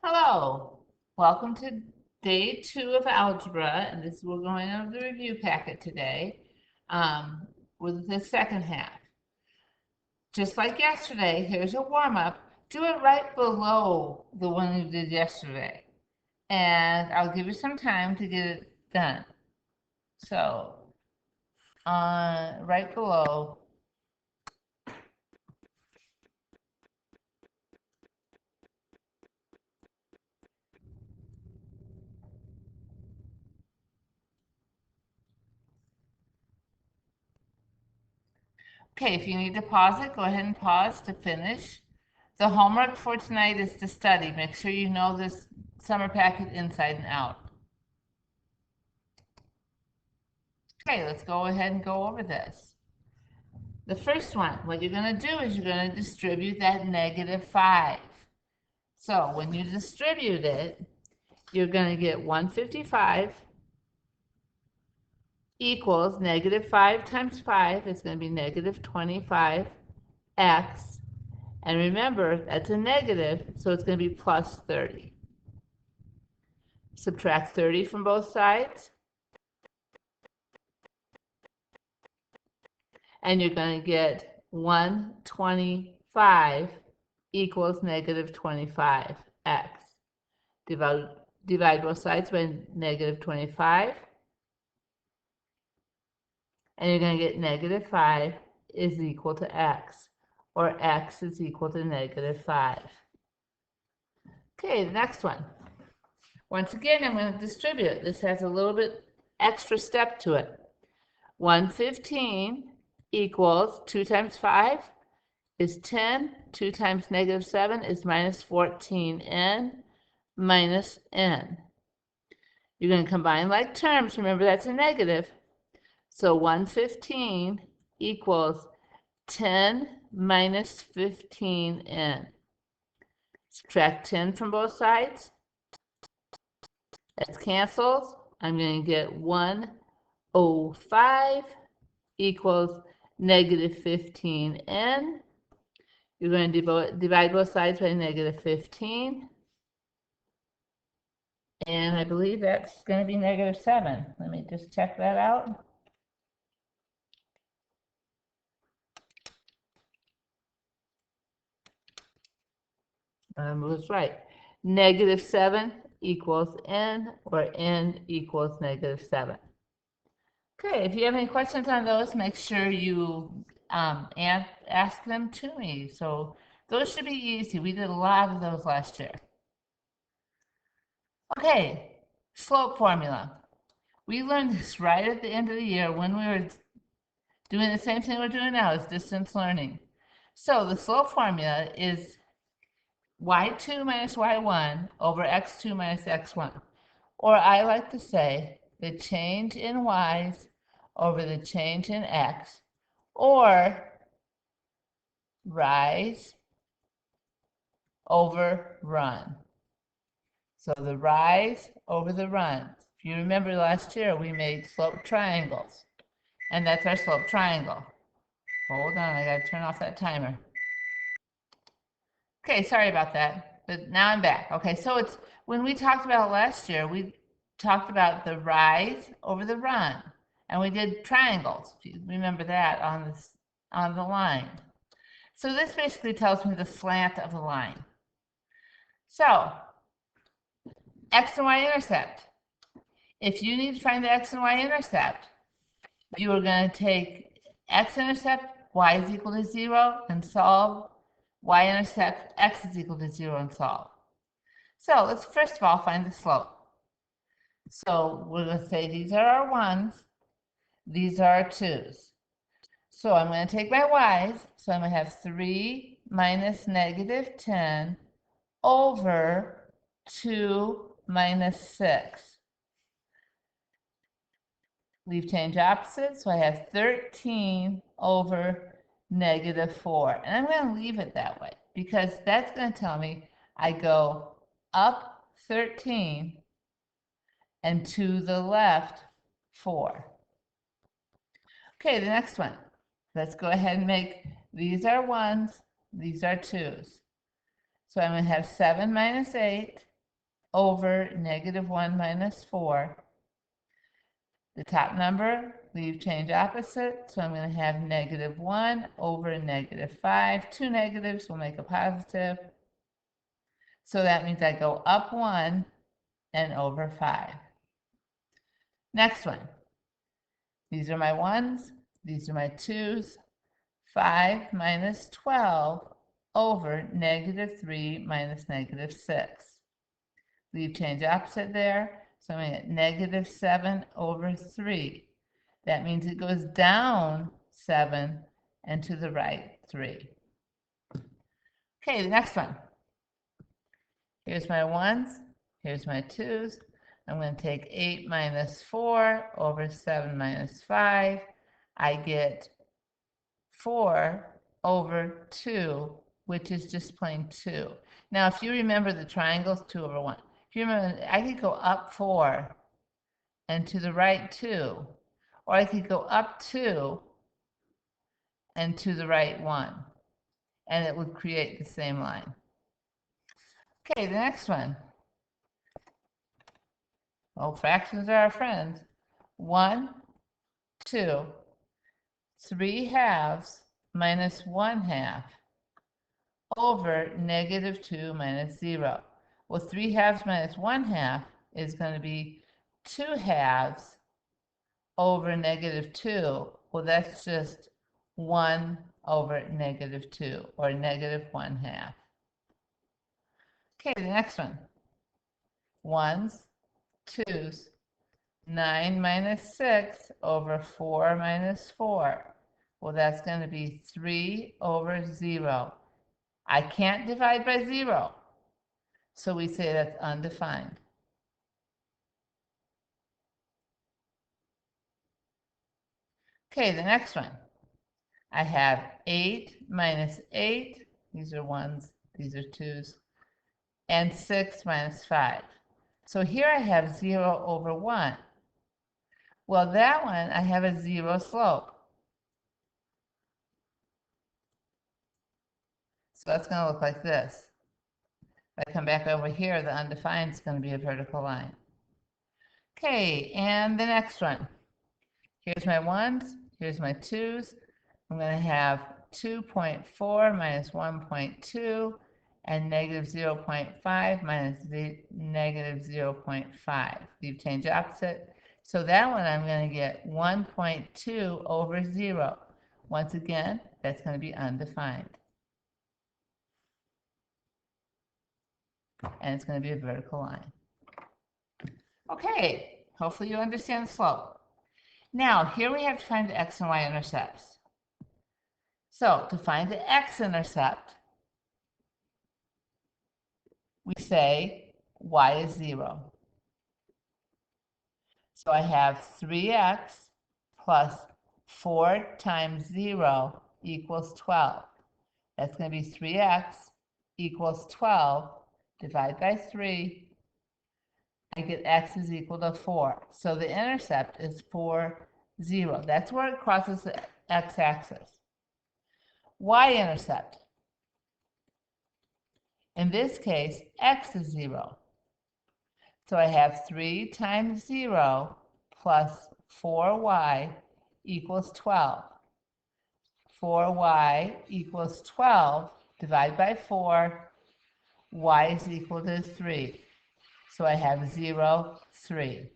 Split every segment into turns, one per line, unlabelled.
Hello, welcome to day 2 of Algebra, and we're going over the review packet today with the second half. Just like yesterday, here's a warm-up. Do it right below the one you did yesterday, and I'll give you some time to get it done. So, right below. Okay, if you need to pause it, go ahead and pause to finish. The homework for tonight is to study. Make sure you know this summer packet inside and out. Okay, let's go ahead and go over this. The first one, what you're going to do is you're going to distribute that -5. So when you distribute it, you're going to get 155 equals -5 times 5 is going to be -25x. And remember, that's a negative, so it's going to be plus 30. Subtract 30 from both sides. And you're going to get 125 equals -25x. Divide both sides by -25. And you're going to get -5 is equal to x, or x is equal to -5. Okay, the next one. Once again, I'm going to distribute it. This has a little bit extra step to it. 115 equals 2 times 5 is 10. 2 times -7 is -14n minus n. You're going to combine like terms. Remember, that's a negative. So 115 equals 10 minus 15n. Subtract 10 from both sides. That cancels. I'm going to get 105 equals -15n. You're going to divide both sides by -15. And I believe that's going to be -7. Let me just check that out. I was right. -7 equals n, or n equals -7. Okay, if you have any questions on those, make sure you ask them to me. So those should be easy. We did a lot of those last year. Okay, slope formula. We learned this right at the end of the year when we were doing the same thing we're doing now, is distance learning. So the slope formula is y2 minus y1 over x2 minus x1. Or I like to say the change in y's over the change in x, or rise over run. So the rise over the run. If you remember last year, we made slope triangles, and that's our slope triangle. Hold on, I gotta turn off that timer. Okay, sorry about that, but now I'm back. Okay, so it's when we talked about last year, we talked about the rise over the run, and we did triangles. If you remember that on the line. So this basically tells me the slant of the line. So x and y intercept. If you need to find the x and y intercept, you are going to take x-intercept, y is equal to 0, and solve. Y-intercept, x is equal to 0, and solve. So let's first of all find the slope. So we're going to say these are our 1's, these are our 2's. So I'm going to take my y's, so I'm going to have 3 minus -10 over 2 minus 6. Leave change opposite, so I have 13 over -4. And I'm going to leave it that way because that's going to tell me I go up 13 and to the left 4. Okay, the next one. Let's go ahead and make, these are 1's, these are 2's. So I'm going to have 7 minus 8 over negative 1 minus 4. The top number, leave change opposite, so I'm going to have negative 1 over negative 5. Two negatives will make a positive. So that means I go up 1 and over 5. Next one. These are my 1s. These are my 2s. 5 minus 12 over negative 3 minus negative 6. Leave change opposite there. So I'm going to get negative 7 over 3. That means it goes down 7 and to the right 3. Okay, the next one. Here's my 1s. Here's my 2s. I'm going to take 8 minus 4 over 7 minus 5. I get 4 over 2, which is just plain 2. Now, if you remember the triangles, 2 over 1. If you remember, I could go up 4 and to the right 2. Or I could go up 2 and to the right 1. And it would create the same line. Okay, the next one. Well, fractions are our friends. 1, 2, 3 halves minus 1 half over negative 2 minus 0. Well, 3 halves minus 1 half is going to be 2 halves over negative 2. Well, that's just 1 over negative 2, or negative 1 half. Okay, the next one. 1s, 2s. 9 minus 6 over 4 minus 4. Well, that's going to be 3 over 0. I can't divide by 0, so we say that's undefined. Okay, the next one. I have 8 minus 8. These are 1s, these are 2s. And 6 minus 5. So here I have 0 over 1. Well, that one, I have a 0 slope. So that's going to look like this. If I come back over here, the undefined is going to be a vertical line. Okay, and the next one. Here's my 1s, here's my 2s. I'm going to have 2.4 minus 1.2 and negative 0.5 minus negative 0.5. Leave change opposite. So that one I'm going to get 1.2 over 0. Once again, that's going to be undefined. And it's going to be a vertical line. Okay, hopefully you understand the slope. Now, here we have to find the x and y intercepts. So, to find the x-intercept, we say y is 0. So I have 3x plus 4 times 0 equals 12. That's going to be 3x equals 12. Divide by 3. I get x is equal to 4. So the intercept is 4, 0. That's where it crosses the x-axis. Y-intercept. In this case, x is 0. So I have 3 times 0 plus 4y equals 12. 4y equals 12. Divide by 4. Y is equal to 3. So I have 0, 3.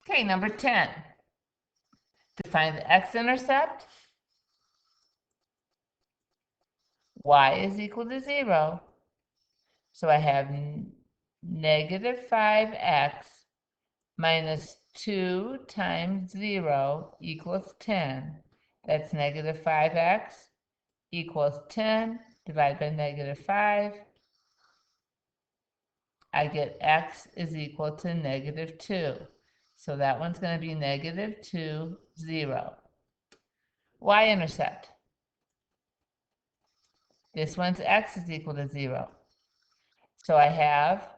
Okay, number 10. To find the x-intercept, y is equal to 0. So I have negative 5x minus 2 times 0 equals 10. That's negative 5x equals 10. Divided by negative 5. I get x is equal to negative 2. So that one's going to be negative 2, 0. Y-intercept. This one's x is equal to 0. So I have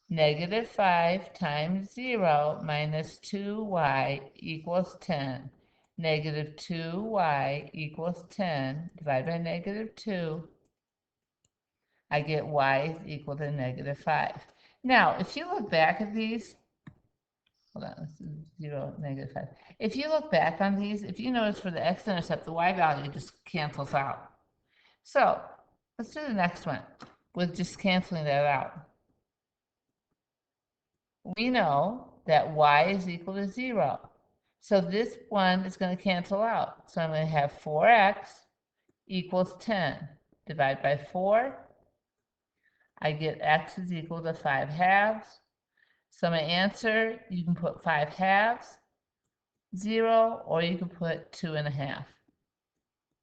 negative 5 times 0 minus 2y equals 10. negative 2y equals 10, divided by negative 2, I get y is equal to negative 5. Now, if you look back at these, hold on, this is 0, negative 5. If you look back on these, if you notice for the x-intercept, the y value just cancels out. So, let's do the next one with just canceling that out. We know that y is equal to 0. So this one is going to cancel out. So I'm going to have 4x equals 10. Divide by 4. I get x is equal to 5 halves. So my answer, you can put 5 halves, 0, or you can put 2.5,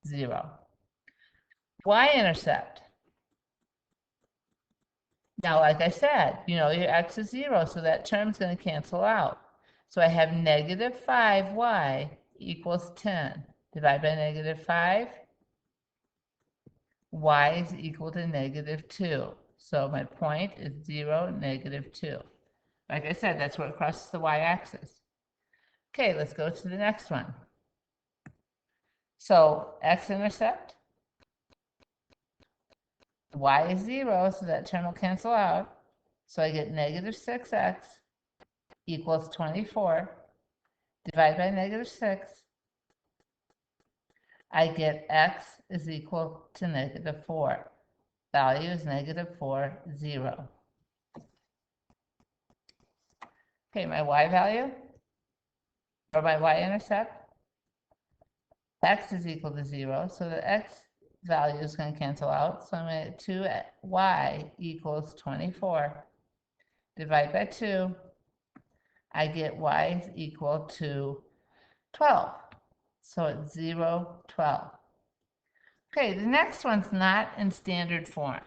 0. Y-intercept. Now, like I said, you know, your x is 0, so that term's going to cancel out. So I have negative 5y equals 10. Divide by negative 5. Y is equal to negative 2. So my point is 0, negative 2. Like I said, that's where it crosses the y-axis. Okay, let's go to the next one. So x-intercept. Y is 0, so that term will cancel out. So I get negative 6x equals 24. Divide by negative 6. I get x is equal to negative 4. Value is negative 4, 0. Okay, my y value, or my y-intercept, x is equal to 0, so the x value is going to cancel out. So I'm going to get 2y equals 24. Divide by 2, I get y is equal to 12. So it's 0, 12. Okay, the next one's not in standard form.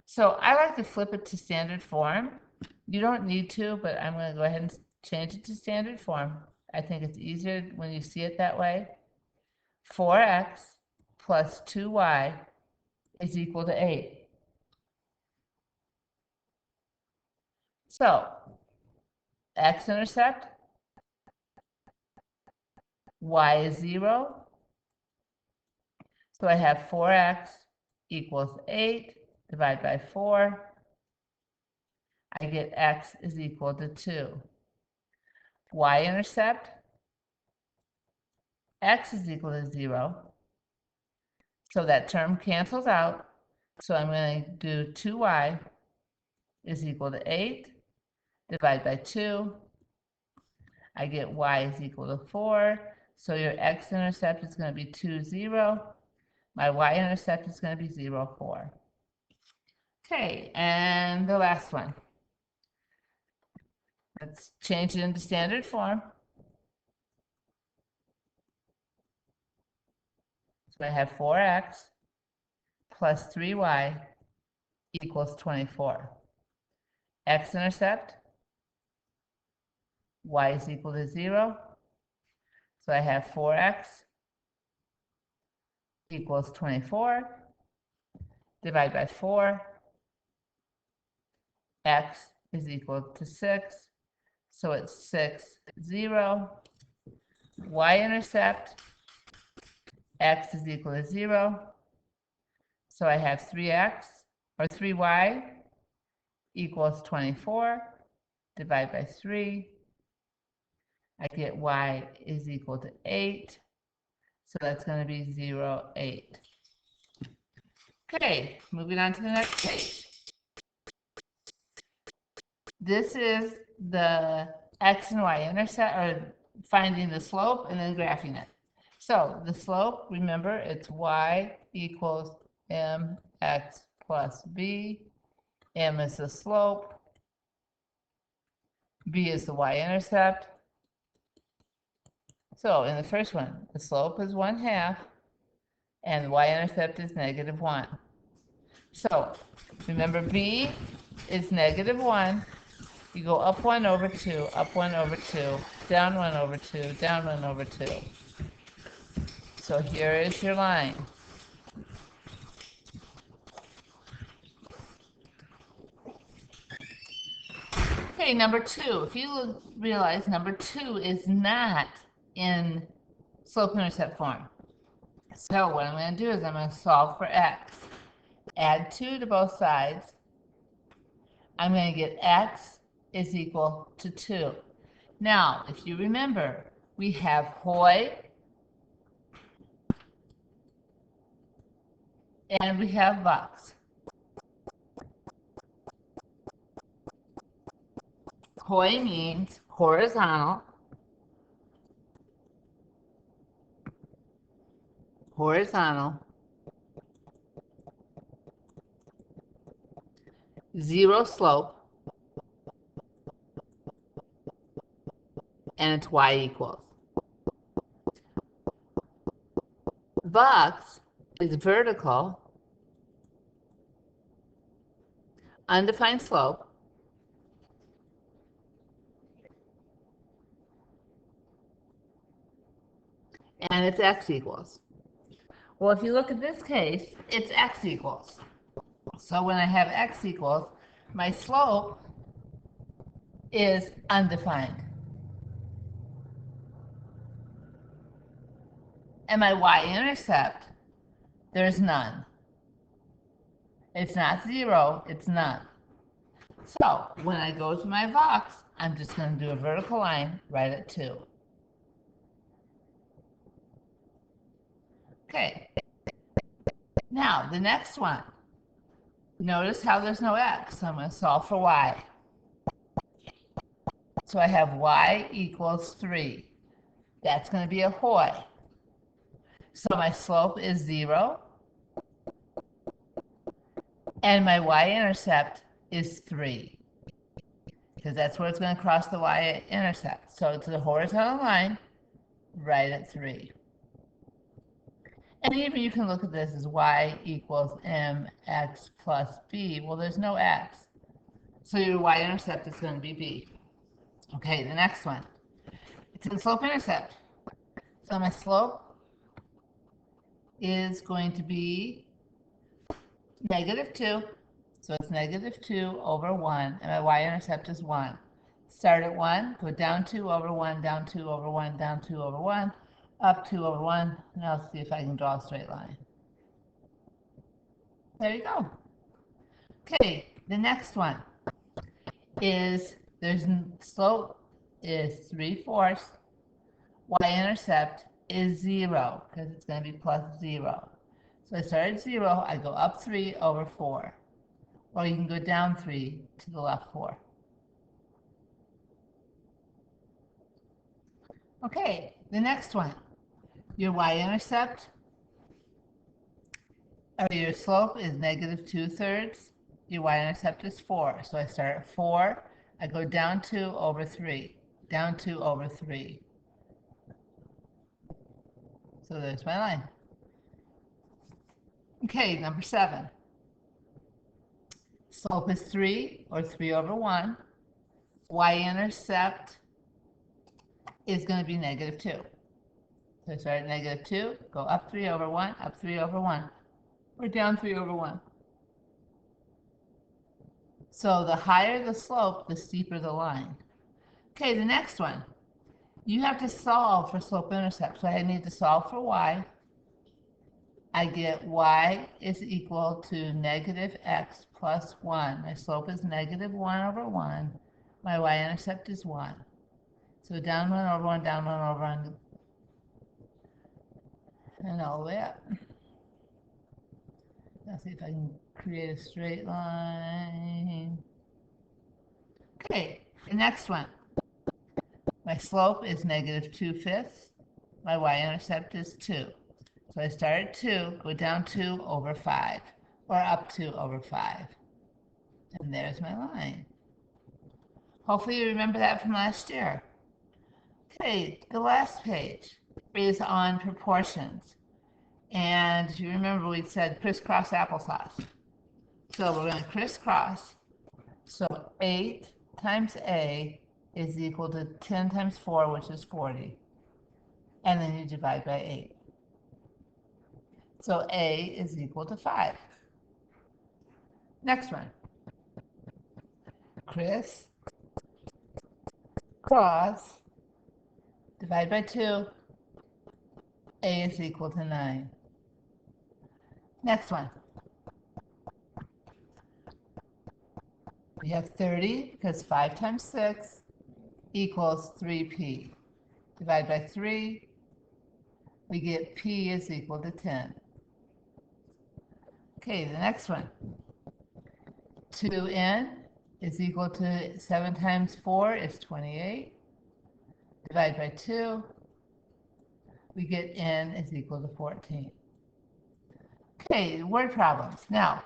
So I like to flip it to standard form. You don't need to, but I'm going to go ahead and change it to standard form. I think it's easier when you see it that way. 4x plus 2y is equal to 8. So, x-intercept, y is 0. So I have 4x equals 8. Divide by 4. I get x is equal to 2. Y-intercept, x is equal to 0. So that term cancels out. So I'm going to do 2y is equal to 8. Divide by 2. I get y is equal to 4. So your x-intercept is going to be 2, 0. My y-intercept is going to be 0, 4. Okay, and the last one. Let's change it into standard form. So I have 4x plus 3y equals 24. X-intercept, y is equal to 0. So I have 4x equals 24. Divide by 4. X is equal to 6. So it's 6, 0. Y-intercept, x is equal to 0. So I have 3x, or 3y, equals 24. Divide by 3. I get y is equal to 8. So that's going to be 0, 8. Okay, moving on to the next page. This is the x and y intercept, or finding the slope and then graphing it. So the slope, remember, it's y equals mx plus b. M is the slope. B is the y-intercept. So in the first one, the slope is 1/2, and the y-intercept is -1. So remember, b is -1. You go up 1 over 2, up 1 over 2, down 1 over 2, down 1 over 2. So here is your line. Okay, number 2. If you realize number 2 is not in slope-intercept form. So what I'm going to do is I'm going to solve for x. Add 2 to both sides. I'm going to get x is equal to 2. Now, if you remember, we have Hoy and we have Bucks. Hoy means horizontal. Horizontal. 0 slope. And it's y equals. Bucks is vertical, undefined slope, and it's x equals. Well, if you look at this case, it's x equals. So when I have x equals, my slope is undefined. And my y-intercept, there's none. It's not 0, it's none. So when I go to my box, I'm just going to do a vertical line right at 2. Okay. Now, the next one. Notice how there's no x, so I'm going to solve for y. So I have y equals 3. That's going to be a Hoy. So my slope is 0. And my y-intercept is 3. Because that's where it's going to cross the y-intercept. So it's a horizontal line right at 3. And even you can look at this as y equals mx plus b. Well, there's no x. So your y-intercept is going to be b. Okay, the next one. It's in slope-intercept. So my slope is going to be -2. So it's -2 over 1, and my y-intercept is 1. Start at 1, go down 2 over 1, down 2 over 1, down 2 over 1, up 2 over 1. Now let's see if I can draw a straight line. There you go. Okay, the next one is slope is 3/4. Y-intercept is 0 because it's going to be plus 0. So I start at 0, I go up 3 over 4. Or you can go down 3 to the left 4. Okay, the next one. Your y-intercept, or your slope is -2/3. Your y-intercept is 4. So I start at 4, I go down 2 over 3. Down 2 over 3. So there's my line. Okay, number 7. Slope is 3, or 3 over 1. Y-intercept is going to be -2. So I start at -2, go up 3 over 1, up 3 over 1, or down 3 over 1. So the higher the slope, the steeper the line. Okay, the next one. You have to solve for slope-intercept. So I need to solve for y. I get y is equal to -x plus 1. My slope is -1 over 1. My y-intercept is 1. So down 1 over 1, down 1 over 1, and all the way up. Let's see if I can create a straight line. Okay, the next one. My slope is -2/5. My y-intercept is 2. So I start at 2, go down 2 over 5, or up 2 over 5. And there's my line. Hopefully you remember that from last year. Okay, the last page is on proportions. And if you remember, we said crisscross applesauce. So we're going to crisscross. So 8 times A is equal to 10 times 4, which is 40. And then you divide by 8. So A is equal to 5. Next one. Cross, divide by 2, A is equal to 9. Next one. We have 30 because 5 times 6 equals 3p. Divide by 3, we get p is equal to 10. Okay, the next one. 2n is equal to 7 times 4 is 28. Divide by 2, we get n is equal to 14. Okay, word problems. Now,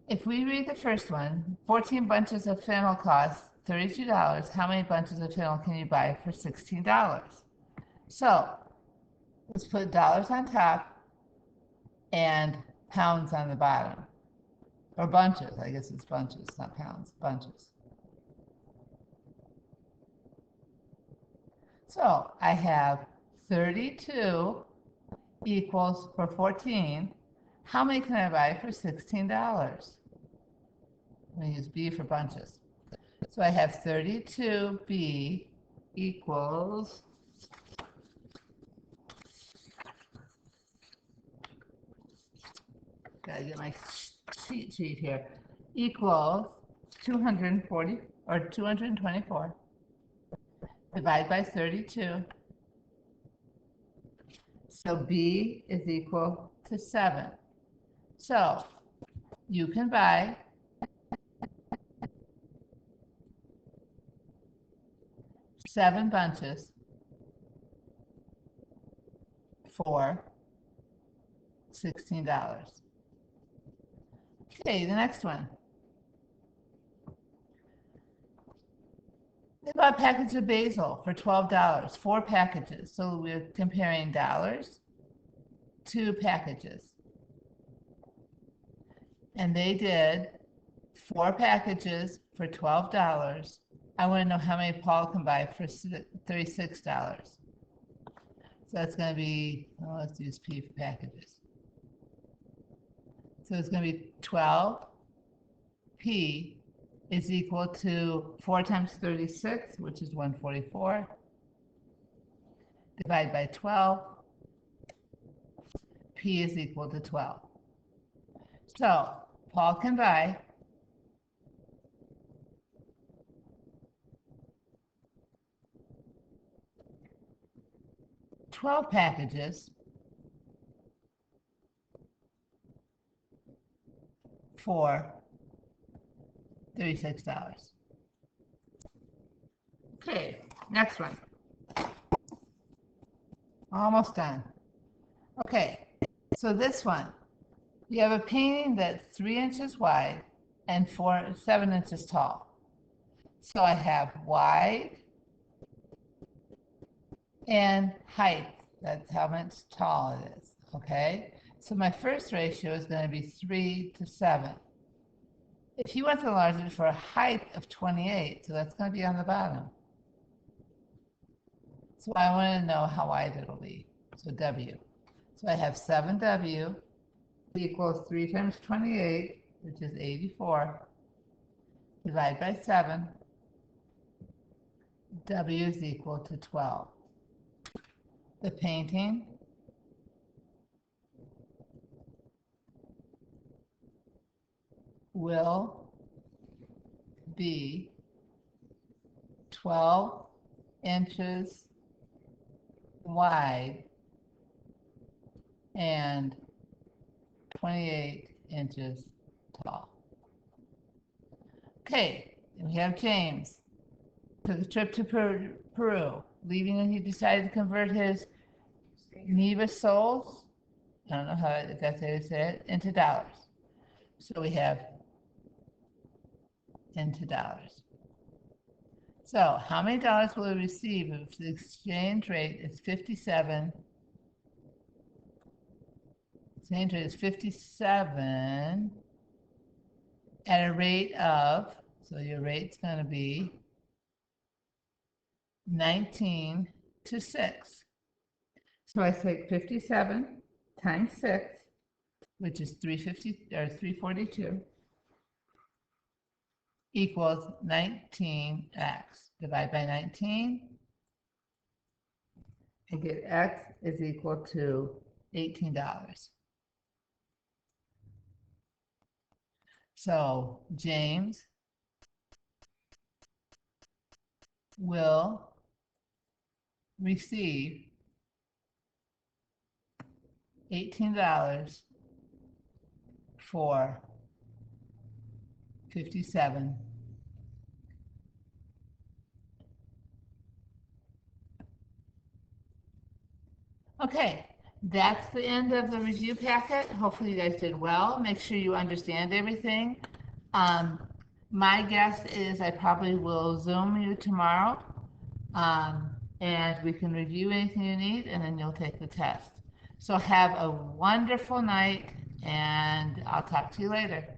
if we read the first one, 14 bunches of fennel cost $32. How many bunches of fennel can you buy for $16? So, let's put dollars on top and pounds on the bottom. Or bunches, I guess it's bunches, not pounds, bunches. So I have 32 equals for 14. How many can I buy for $16? I'm going to use B for bunches. So I have 32B equals, gotta get my cheat sheet here, equals 240 or 224. Divide by 32. So B is equal to 7. So you can buy 7 bunches for $16. Okay, the next one. They bought a package of basil for $12, 4 packages. So we're comparing dollars to packages. And they did 4 packages for $12. I want to know how many Paul can buy for $36. So that's going to be, well, let's use P for packages. So it's going to be 12P is equal to 4 times 36, which is 144. Divide by 12. P is equal to 12. So Paul can buy 12 packages for $36. Okay, next one. Almost done. Okay, so this one, you have a painting that's 3 inches wide and 7 inches tall. So I have wide and height. That's how much tall it is. Okay, so my first ratio is going to be 3 to 7. If you want to enlarge it for a height of 28, so that's going to be on the bottom. So I want to know how wide it'll be. So W. So I have 7W equals 3 times 28, which is 84. Divide by 7. W is equal to 12. The painting will be 12 inches wide and 28 inches tall. Okay, and we have James. Took a trip to Peru, leaving and he decided to convert his Neva soles, I don't know how that's how you say it, into dollars. So we have into dollars. So how many dollars will we receive if the exchange rate is 57? Exchange rate is 57 at a rate of, so your rate's going to be 19 to 6. So I take 57 times 6, which is 350 or 342, equals 19x. Divide by 19. and get X is equal to $18. So James will receive $18 for 57. Okay, that's the end of the review packet. Hopefully you guys did well. Make sure you understand everything. Um, my guess is I probably will Zoom you tomorrow, and we can review anything you need, and then you'll take the test. So have a wonderful night, and I'll talk to you later.